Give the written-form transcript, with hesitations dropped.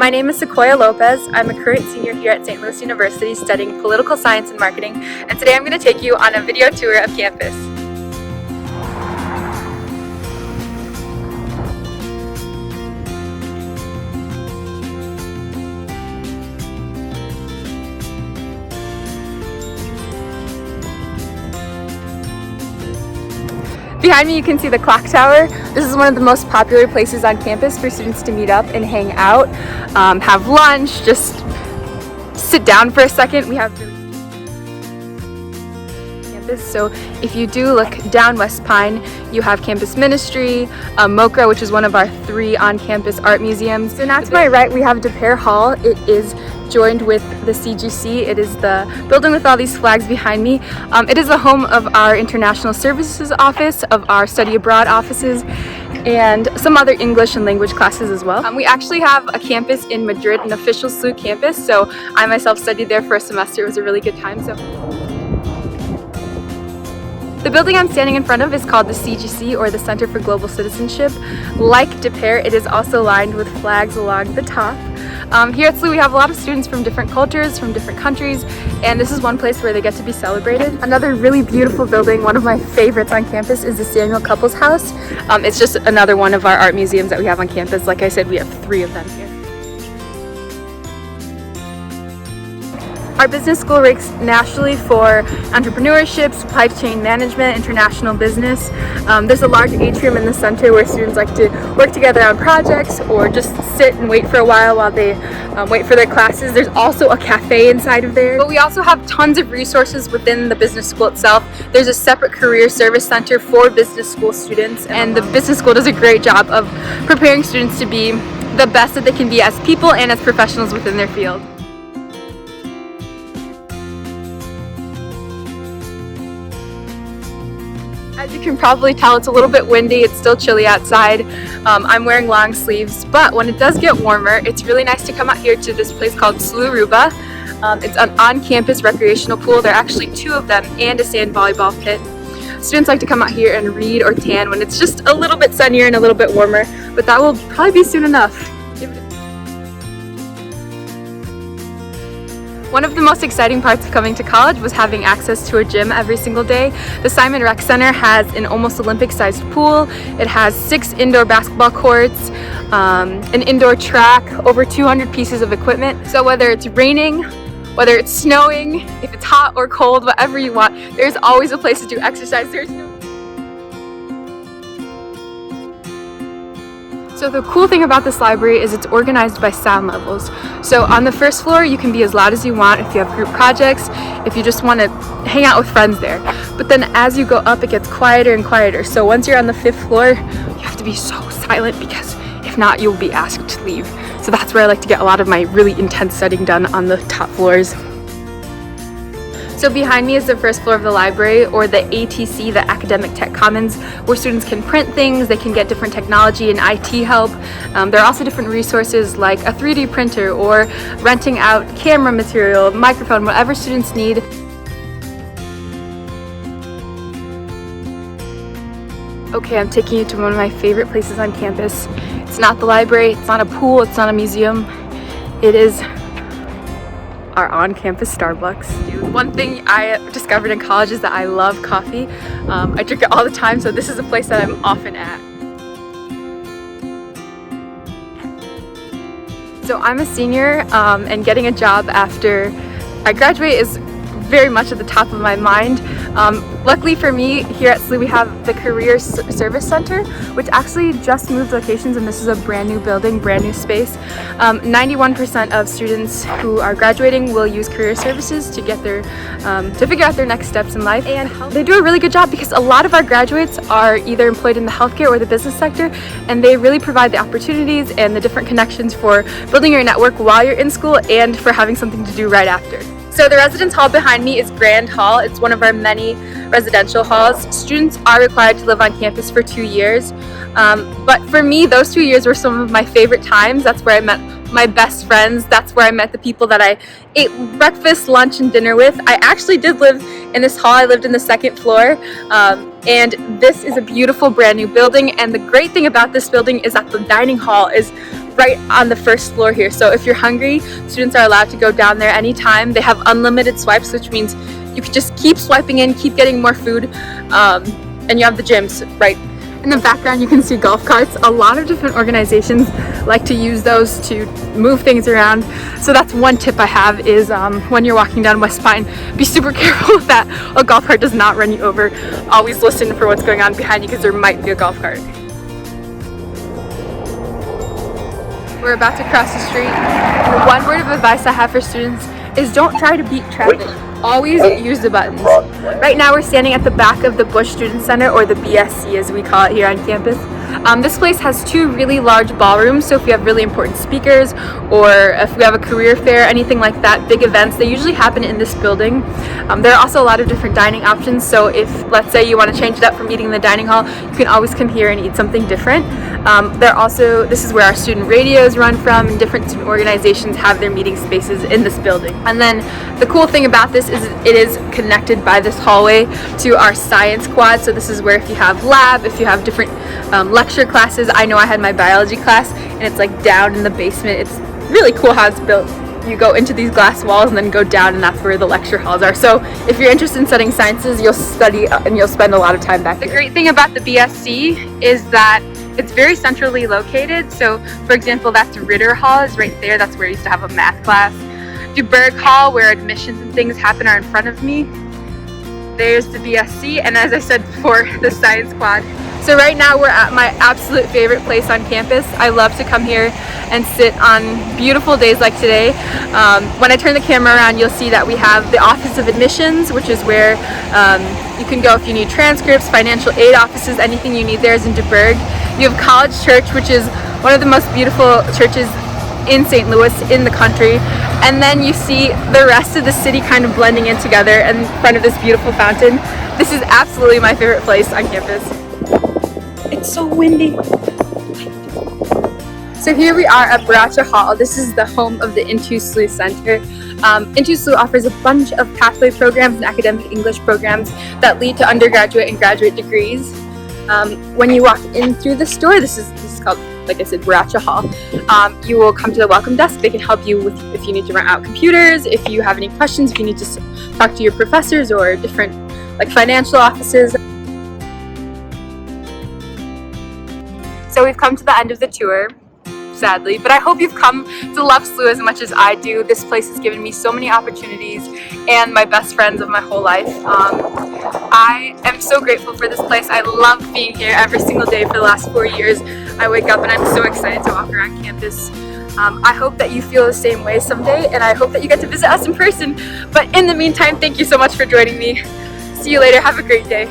My name is Sequoia Lopez. I'm a current senior here at St. Louis University studying political science and marketing, and today I'm going to take you on a video tour of campus. Behind me you can see the clock tower. This is one of the most popular places on campus for students to meet up and hang out, have lunch, just sit down for a second. We have campus, so if you do look down West Pine, you have campus ministry, MOCA, which is one of our 3 on-campus art museums. So now to my right we have Pere Hall. It is joined with the CGC. It is the building with all these flags behind me. It is the home of our International Services Office, of our Study Abroad offices, and some other English and language classes as well. We actually have a campus in Madrid, an official SLU campus, so I myself studied there for a semester. It was a really good time. The building I'm standing in front of is called the CGC, or the Center for Global Citizenship. Like Pere, it is also lined with flags along the top. Here at SLU we have a lot of students from different cultures, from different countries, and this is one place where they get to be celebrated. Another really beautiful building, one of my favorites on campus, is the Samuel Couples House. It's just another one of our art museums that we have on campus. Like I said, we have 3 of them here. Our business school ranks nationally for entrepreneurship, supply chain management, international business. There's a large atrium in the center where students like to work together on projects or just sit and wait for a while they wait for their classes. There's also a cafe inside of there. But we also have tons of resources within the business school itself. There's a separate career service center for business school students, and the business school does a great job of preparing students to be the best that they can be as people and as professionals within their field. As you can probably tell, it's a little bit windy, it's still chilly outside. I'm wearing long sleeves, but when it does get warmer, it's really nice to come out here to this place called SLU-Ruba. It's an on-campus recreational pool. There are actually 2 of them and a sand volleyball pit. Students like to come out here and read or tan when it's just a little bit sunnier and a little bit warmer, but that will probably be soon enough. One of the most exciting parts of coming to college was having access to a gym every single day. The Simon Rec Center has an almost Olympic-sized pool. It has 6 indoor basketball courts, an indoor track, over 200 pieces of equipment. So whether it's raining, whether it's snowing, if it's hot or cold, whatever you want, there's always a place to do exercise. So the cool thing about this library is it's organized by sound levels. So on the first floor you can be as loud as you want if you have group projects, if you just want to hang out with friends there. But then as you go up it gets quieter and quieter. So once you're on the 5th floor you have to be so silent, because if not you'll be asked to leave. So that's where I like to get a lot of my really intense studying done, on the top floors. So behind me is the first floor of the library, or the ATC, the Academic Tech Commons, where students can print things, they can get different technology and IT help. There are also different resources like a 3D printer or renting out camera material, microphone, whatever students need. Okay, I'm taking you to one of my favorite places on campus. It's not the library, it's not a pool, it's not a museum. It is our on-campus Starbucks. One thing I discovered in college is that I love coffee. I drink it all the time, so this is a place that I'm often at. So I'm a senior, and getting a job after I graduate is very much at the top of my mind. Luckily for me, here at SLU we have the Career Service Center, which actually just moved locations, and this is a brand new building, brand new space. 91% of students who are graduating will use career services to get their to figure out their next steps in life, and they do a really good job because a lot of our graduates are either employed in the healthcare or the business sector, and they really provide the opportunities and the different connections for building your network while you're in school and for having something to do right after. So the residence hall behind me is Grand Hall. It's one of our many residential halls. Students are required to live on campus for 2 years. But for me, those 2 years were some of my favorite times. That's where I met my best friends. That's where I met the people that I ate breakfast, lunch, and dinner with. I actually did live in this hall. I lived in the 2nd floor. And this is a beautiful brand new building. And the great thing about this building is that the dining hall is right on the first floor here. So if you're hungry, students are allowed to go down there anytime. They have unlimited swipes, which means you can just keep swiping in, keep getting more food, and you have the gyms right in the background. You can see golf carts. A lot of different organizations like to use those to move things around. So that's one tip I have is when you're walking down West Pine, be super careful that a golf cart does not run you over. Always listen for what's going on behind you because there might be a golf cart. We're about to cross the street. The one word of advice I have for students is don't try to beat traffic. Always use the buttons. Right now we're standing at the back of the Bush Student Center, or the BSC as we call it here on campus. This place has two really large ballrooms, so if you have really important speakers or if we have a career fair, anything like that, big events, they usually happen in this building. There are also a lot of different dining options, so if, let's say, you want to change it up from eating in the dining hall, you can always come here and eat something different. This is where our student radios run from, and different student organizations have their meeting spaces in this building. And then the cool thing about this is it is connected by this hallway to our science quad, so this is where if you have lab, if you have different lecture classes. I know I had my biology class and it's like down in the basement. It's really cool how it's built. You go into these glass walls and then go down, and that's where the lecture halls are. So if you're interested in studying sciences, you'll study and you'll spend a lot of time back here. The great thing about the BSC is that it's very centrally located. So for example, that's Pere Hall is right there. That's where I used to have a math class. Pere Hall, where admissions and things happen, are in front of me. There's the BSC, and as I said before, the science quad. So right now we're at my absolute favorite place on campus. I love to come here and sit on beautiful days like today. When I turn the camera around, you'll see that we have the Office of Admissions, which is where you can go if you need transcripts, financial aid offices, anything you need there is in DeBerg. You have College Church, which is one of the most beautiful churches in St. Louis, in the country. And then you see the rest of the city kind of blending in together in front of this beautiful fountain. This is absolutely my favorite place on campus. It's so windy. So here we are at Pere Hall. This is the home of the Into SLU Center. Into SLU offers a bunch of pathway programs and academic English programs that lead to undergraduate and graduate degrees. When you walk in through the store, this is called, like I said, Pere Hall. You will come to the welcome desk. They can help you with if you need to rent out computers, if you have any questions, if you need to talk to your professors or different like financial offices. So we've come to the end of the tour, sadly, but I hope you've come to love SLU as much as I do. This place has given me so many opportunities and my best friends of my whole life. I am so grateful for this place. I love being here every single day for the last 4 years. I wake up and I'm so excited to walk around campus. I hope that you feel the same way someday, and I hope that you get to visit us in person. But in the meantime, thank you so much for joining me. See you later. Have a great day.